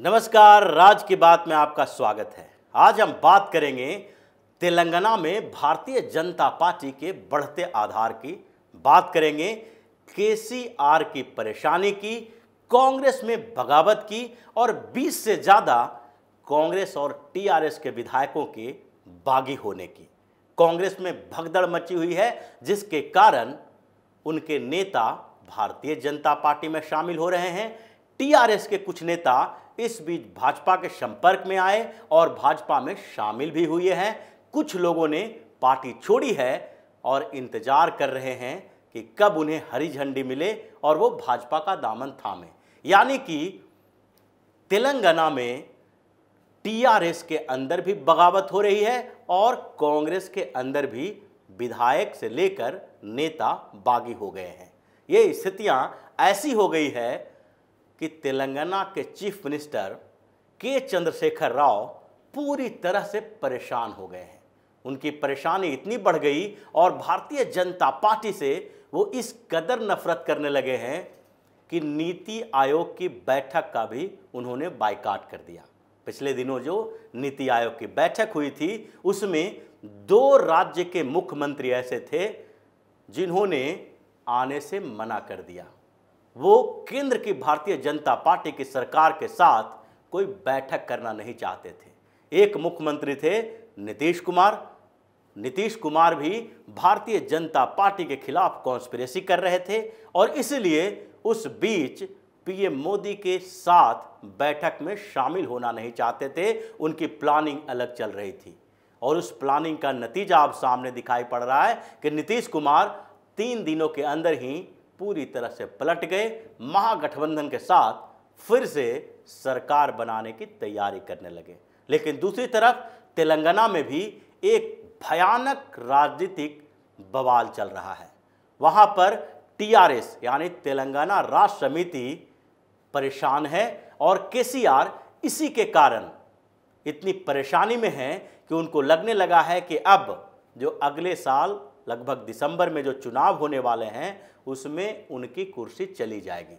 नमस्कार, राज की बात में आपका स्वागत है। आज हम बात करेंगे तेलंगाना में भारतीय जनता पार्टी के बढ़ते आधार की, बात करेंगे केसीआर की परेशानी की, कांग्रेस में बगावत की और 20 से ज़्यादा कांग्रेस और टीआरएस के विधायकों के बागी होने की। कांग्रेस में भगदड़ मची हुई है, जिसके कारण उनके नेता भारतीय जनता पार्टी में शामिल हो रहे हैं। टीआरएस के कुछ नेता इस बीच भाजपा के संपर्क में आए और भाजपा में शामिल भी हुए हैं। कुछ लोगों ने पार्टी छोड़ी है और इंतजार कर रहे हैं कि कब उन्हें हरी झंडी मिले और वो भाजपा का दामन थामे। यानी कि तेलंगाना में टीआरएस के अंदर भी बगावत हो रही है और कांग्रेस के अंदर भी विधायक से लेकर नेता बागी हो गए हैं। ये स्थितियां ऐसी हो गई है कि तेलंगाना के चीफ मिनिस्टर के चंद्रशेखर राव पूरी तरह से परेशान हो गए हैं। उनकी परेशानी इतनी बढ़ गई और भारतीय जनता पार्टी से वो इस कदर नफरत करने लगे हैं कि नीति आयोग की बैठक का भी उन्होंने बायकॉट कर दिया। पिछले दिनों जो नीति आयोग की बैठक हुई थी, उसमें 2 राज्य के मुख्यमंत्री ऐसे थे जिन्होंने आने से मना कर दिया। वो केंद्र की भारतीय जनता पार्टी की सरकार के साथ कोई बैठक करना नहीं चाहते थे। एक मुख्यमंत्री थे नीतीश कुमार। नीतीश कुमार भी भारतीय जनता पार्टी के खिलाफ कॉन्स्पिरेसी कर रहे थे और इसलिए उस बीच पीएम मोदी के साथ बैठक में शामिल होना नहीं चाहते थे। उनकी प्लानिंग अलग चल रही थी और उस प्लानिंग का नतीजा अब सामने दिखाई पड़ रहा है कि नीतीश कुमार 3 दिनों के अंदर ही पूरी तरह से पलट गए। महागठबंधन के साथ फिर से सरकार बनाने की तैयारी करने लगे। लेकिन दूसरी तरफ तेलंगाना में भी एक भयानक राजनीतिक बवाल चल रहा है। वहां पर टीआरएस यानी तेलंगाना राष्ट्र समिति परेशान है और केसीआर इसी के कारण इतनी परेशानी में है कि उनको लगने लगा है कि अब जो अगले साल लगभग दिसंबर में जो चुनाव होने वाले हैं, उसमें उनकी कुर्सी चली जाएगी।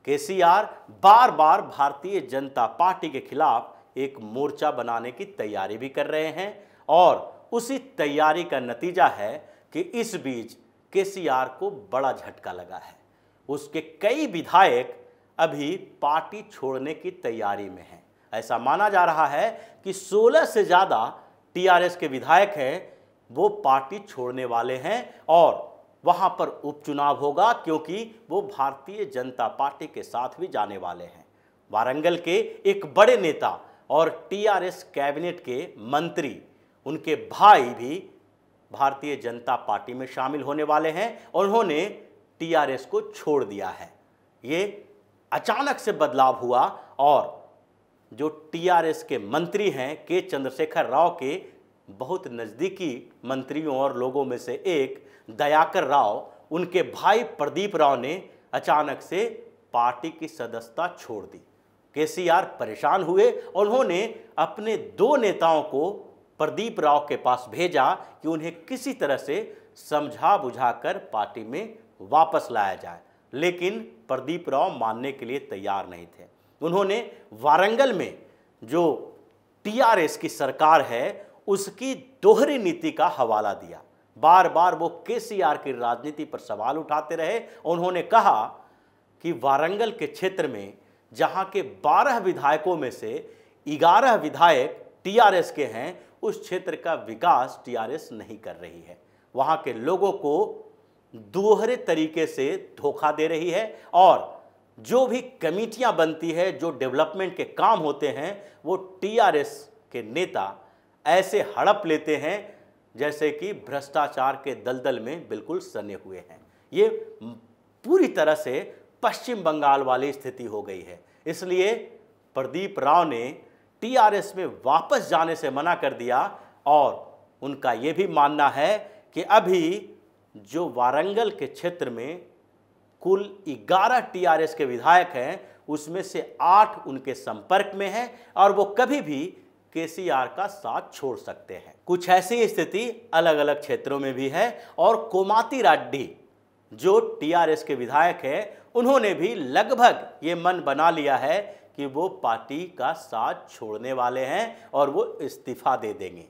केसीआर बार बार भारतीय जनता पार्टी के खिलाफ एक मोर्चा बनाने की तैयारी भी कर रहे हैं और उसी तैयारी का नतीजा है कि इस बीच केसीआर को बड़ा झटका लगा है। उसके कई विधायक अभी पार्टी छोड़ने की तैयारी में हैं। ऐसा माना जा रहा है कि 16 से ज़्यादा टीआरएस के विधायक हैं, वो पार्टी छोड़ने वाले हैं और वहां पर उपचुनाव होगा, क्योंकि वो भारतीय जनता पार्टी के साथ भी जाने वाले हैं। वारंगल के एक बड़े नेता और टीआरएस कैबिनेट के मंत्री, उनके भाई भी भारतीय जनता पार्टी में शामिल होने वाले हैं और उन्होंने टीआरएस को छोड़ दिया है। ये अचानक से बदलाव हुआ और जो टीआरएस के मंत्री हैं के चंद्रशेखर राव के बहुत नज़दीकी मंत्रियों और लोगों में से एक दयाकर राव, उनके भाई प्रदीप राव ने अचानक से पार्टी की सदस्यता छोड़ दी। केसीआर परेशान हुए और उन्होंने अपने 2 नेताओं को प्रदीप राव के पास भेजा कि उन्हें किसी तरह से समझा बुझाकर पार्टी में वापस लाया जाए। लेकिन प्रदीप राव मानने के लिए तैयार नहीं थे। उन्होंने वारंगल में जो टीआरएस की सरकार है, उसकी दोहरी नीति का हवाला दिया। बार बार वो केसीआर की राजनीति पर सवाल उठाते रहे और उन्होंने कहा कि वारंगल के क्षेत्र में जहां के 12 विधायकों में से 11 विधायक टीआरएस के हैं, उस क्षेत्र का विकास टीआरएस नहीं कर रही है। वहां के लोगों को दोहरे तरीके से धोखा दे रही है और जो भी कमेटियां बनती है, जो डेवलपमेंट के काम होते हैं, वो टीआरएस के नेता ऐसे हड़प लेते हैं जैसे कि भ्रष्टाचार के दलदल में बिल्कुल सने हुए हैं। ये पूरी तरह से पश्चिम बंगाल वाली स्थिति हो गई है। इसलिए प्रदीप राव ने टीआरएस में वापस जाने से मना कर दिया और उनका ये भी मानना है कि अभी जो वारंगल के क्षेत्र में कुल 11 टीआरएस के विधायक हैं, उसमें से 8 उनके संपर्क में हैं और वो कभी भी केसीआर का साथ छोड़ सकते हैं। कुछ ऐसी स्थिति अलग अलग क्षेत्रों में भी है और कोमाती रेड्डी जो टीआरएस के विधायक हैं, उन्होंने भी लगभग ये मन बना लिया है कि वो पार्टी का साथ छोड़ने वाले हैं और वो इस्तीफा दे देंगे।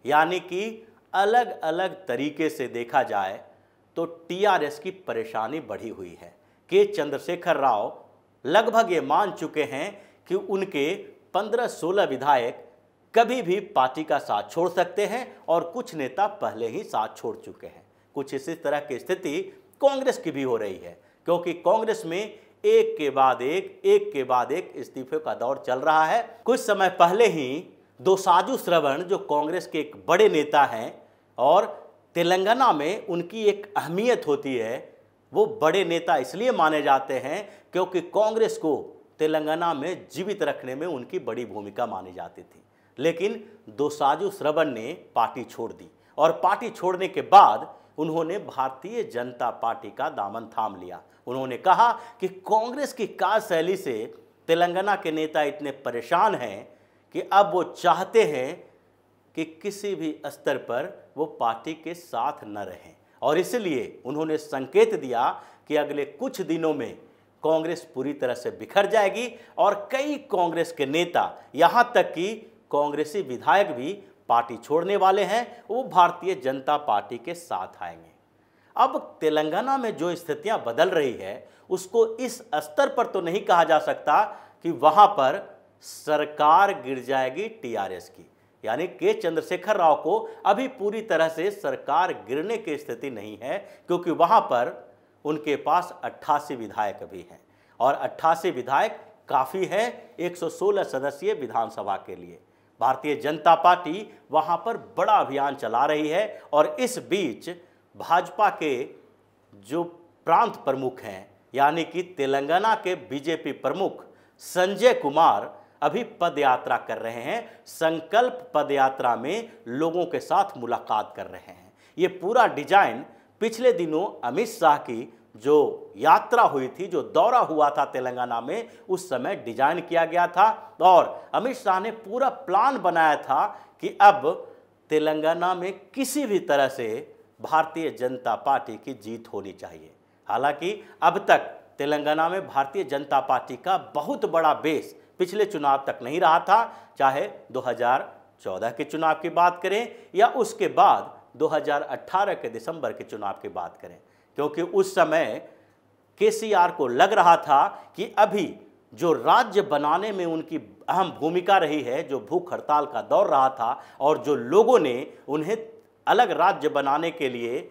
यानी कि अलग अलग तरीके से देखा जाए तो टीआरएस की परेशानी बढ़ी हुई है। के चंद्रशेखर राव लगभग ये मान चुके हैं कि उनके 15-16 विधायक कभी भी पार्टी का साथ छोड़ सकते हैं और कुछ नेता पहले ही साथ छोड़ चुके हैं। कुछ इसी तरह की स्थिति कांग्रेस की भी हो रही है, क्योंकि कांग्रेस में एक के बाद एक इस्तीफे का दौर चल रहा है। कुछ समय पहले ही दोसाझु श्रवण जो कांग्रेस के एक बड़े नेता हैं और तेलंगाना में उनकी एक अहमियत होती है, वो बड़े नेता इसलिए माने जाते हैं क्योंकि कांग्रेस को तेलंगाना में जीवित रखने में उनकी बड़ी भूमिका मानी जाती थी। लेकिन दोसाझु श्रवण ने पार्टी छोड़ दी और पार्टी छोड़ने के बाद उन्होंने भारतीय जनता पार्टी का दामन थाम लिया। उन्होंने कहा कि कांग्रेस की कार्यशैली से तेलंगाना के नेता इतने परेशान हैं कि अब वो चाहते हैं कि किसी भी स्तर पर वो पार्टी के साथ न रहें, और इसलिए उन्होंने संकेत दिया कि अगले कुछ दिनों में कांग्रेस पूरी तरह से बिखर जाएगी और कई कांग्रेस के नेता, यहाँ तक कि कांग्रेसी विधायक भी पार्टी छोड़ने वाले हैं, वो भारतीय जनता पार्टी के साथ आएंगे। अब तेलंगाना में जो स्थितियां बदल रही है उसको इस स्तर पर तो नहीं कहा जा सकता कि वहां पर सरकार गिर जाएगी टीआरएस की, यानी के चंद्रशेखर राव को अभी पूरी तरह से सरकार गिरने की स्थिति नहीं है, क्योंकि वहां पर उनके पास 88 विधायक भी हैं और 88 विधायक काफ़ी है 116 सदस्यीय विधानसभा के लिए। भारतीय जनता पार्टी वहां पर बड़ा अभियान चला रही है और इस बीच भाजपा के जो प्रांत प्रमुख हैं, यानी कि तेलंगाना के बीजेपी प्रमुख संजय कुमार अभी पद यात्रा कर रहे हैं। संकल्प पद यात्रा में लोगों के साथ मुलाकात कर रहे हैं। ये पूरा डिजाइन पिछले दिनों अमित शाह की जो यात्रा हुई थी, जो दौरा हुआ था तेलंगाना में, उस समय डिजाइन किया गया था और अमित शाह ने पूरा प्लान बनाया था कि अब तेलंगाना में किसी भी तरह से भारतीय जनता पार्टी की जीत होनी चाहिए। हालांकि अब तक तेलंगाना में भारतीय जनता पार्टी का बहुत बड़ा बेस पिछले चुनाव तक नहीं रहा था, चाहे 2014 के चुनाव की बात करें या उसके बाद 2018 के दिसंबर के चुनाव की बात करें, क्योंकि उस समय केसीआर को लग रहा था कि अभी जो राज्य बनाने में उनकी अहम भूमिका रही है, जो भूख हड़ताल का दौर रहा था और जो लोगों ने उन्हें अलग राज्य बनाने के लिए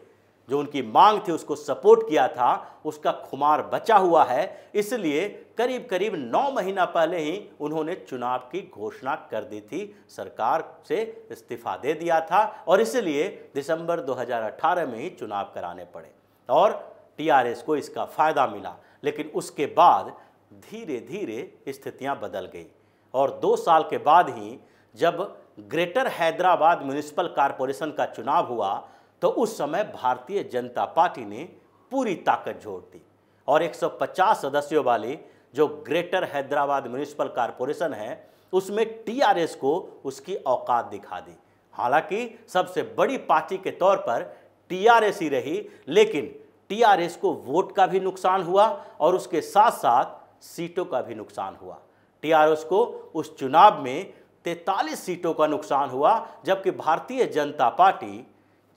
जो उनकी मांग थी उसको सपोर्ट किया था, उसका खुमार बचा हुआ है। इसलिए करीब करीब 9 महीना पहले ही उन्होंने चुनाव की घोषणा कर दी थी, सरकार से इस्तीफा दे दिया था और इसलिए दिसंबर 2018 में ही चुनाव कराने पड़े और टीआरएस को इसका फायदा मिला। लेकिन उसके बाद धीरे धीरे स्थितियां बदल गई और 2 साल के बाद ही जब ग्रेटर हैदराबाद म्युनिसिपल कॉरपोरेशन का चुनाव हुआ तो उस समय भारतीय जनता पार्टी ने पूरी ताकत झोंक दी और 150 सदस्यों वाली जो ग्रेटर हैदराबाद म्युनिसिपल कॉरपोरेशन है उसमें टीआरएस को उसकी औकात दिखा दी। हालांकि सबसे बड़ी पार्टी के तौर पर टीआरएस ही रही, लेकिन टीआरएस को वोट का भी नुकसान हुआ और उसके साथ साथ सीटों का भी नुकसान हुआ। टीआरएस को उस चुनाव में 43 सीटों का नुकसान हुआ, जबकि भारतीय जनता पार्टी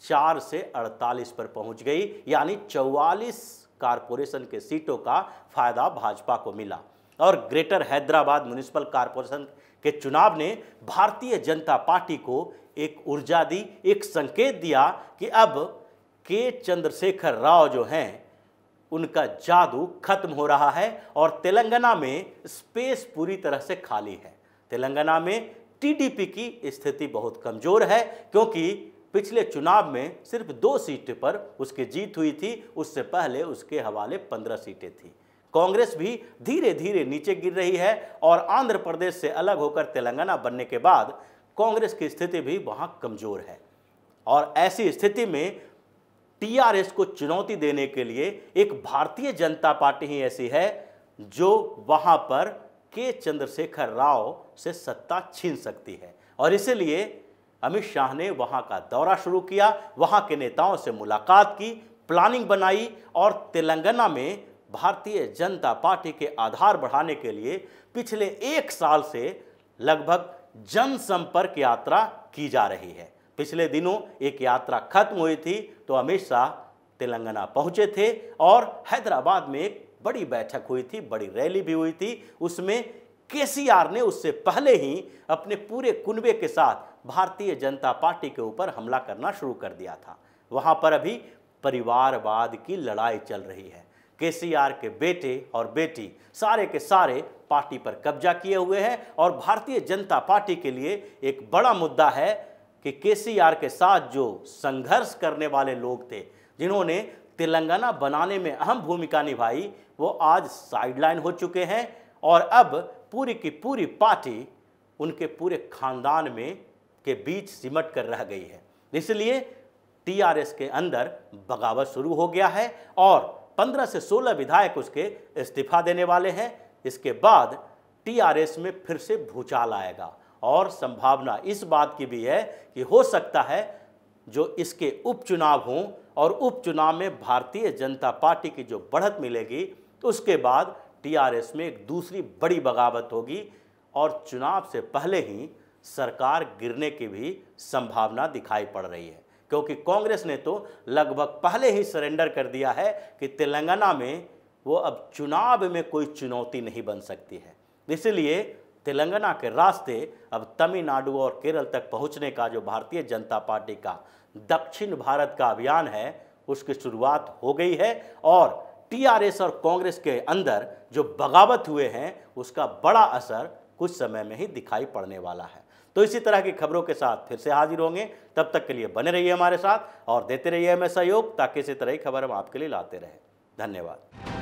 4 से 48 पर पहुंच गई, यानी 44 कारपोरेशन के सीटों का फायदा भाजपा को मिला। और ग्रेटर हैदराबाद म्युनिसिपल कॉरपोरेशन के चुनाव ने भारतीय जनता पार्टी को एक ऊर्जा दी, एक संकेत दिया कि अब के चंद्रशेखर राव जो हैं उनका जादू खत्म हो रहा है और तेलंगाना में स्पेस पूरी तरह से खाली है। तेलंगाना में टीडीपी की स्थिति बहुत कमजोर है, क्योंकि पिछले चुनाव में सिर्फ 2 सीटों पर उसकी जीत हुई थी, उससे पहले उसके हवाले 15 सीटें थी। कांग्रेस भी धीरे धीरे नीचे गिर रही है और आंध्र प्रदेश से अलग होकर तेलंगाना बनने के बाद कांग्रेस की स्थिति भी वहां कमजोर है। और ऐसी स्थिति में टीआरएस को चुनौती देने के लिए एक भारतीय जनता पार्टी ही ऐसी है जो वहां पर के चंद्रशेखर राव से सत्ता छीन सकती है। और इसलिए अमित शाह ने वहां का दौरा शुरू किया, वहां के नेताओं से मुलाकात की, प्लानिंग बनाई और तेलंगाना में भारतीय जनता पार्टी के आधार बढ़ाने के लिए पिछले 1 साल से लगभग जनसंपर्क यात्रा की जा रही है। पिछले दिनों एक यात्रा खत्म हुई थी तो अमित शाह तेलंगाना पहुंचे थे और हैदराबाद में एक बड़ी बैठक हुई थी, बड़ी रैली भी हुई थी। उसमें केसीआर ने उससे पहले ही अपने पूरे कुनबे के साथ भारतीय जनता पार्टी के ऊपर हमला करना शुरू कर दिया था। वहां पर अभी परिवारवाद की लड़ाई चल रही है। केसीआर के बेटे और बेटी सारे के सारे पार्टी पर कब्जा किए हुए हैं और भारतीय जनता पार्टी के लिए एक बड़ा मुद्दा है कि केसीआर के साथ जो संघर्ष करने वाले लोग थे, जिन्होंने तेलंगाना बनाने में अहम भूमिका निभाई, वो आज साइडलाइन हो चुके हैं और अब पूरी की पूरी पार्टी उनके पूरे खानदान में के बीच सिमट कर रह गई है। इसलिए टीआरएस के अंदर बगावत शुरू हो गया है और 15 से 16 विधायक उसके इस्तीफा देने वाले हैं। इसके बाद टीआरएस में फिर से भूचाल आएगा और संभावना इस बात की भी है कि हो सकता है जो इसके उपचुनाव हों और उपचुनाव में भारतीय जनता पार्टी की जो बढ़त मिलेगी, उसके बाद टीआरएस में एक दूसरी बड़ी बगावत होगी और चुनाव से पहले ही सरकार गिरने की भी संभावना दिखाई पड़ रही है, क्योंकि कांग्रेस ने तो लगभग पहले ही सरेंडर कर दिया है कि तेलंगाना में वो अब चुनाव में कोई चुनौती नहीं बन सकती है। इसलिए तेलंगाना के रास्ते अब तमिलनाडु और केरल तक पहुंचने का जो भारतीय जनता पार्टी का दक्षिण भारत का अभियान है, उसकी शुरुआत हो गई है और टीआरएस और कांग्रेस के अंदर जो बगावत हुए हैं, उसका बड़ा असर कुछ समय में ही दिखाई पड़ने वाला है। तो इसी तरह की खबरों के साथ फिर से हाजिर होंगे। तब तक के लिए बने रहिए हमारे साथ और देते रहिए हमें सहयोग, ताकि इसी तरह की खबर हम आपके लिए लाते रहें। धन्यवाद।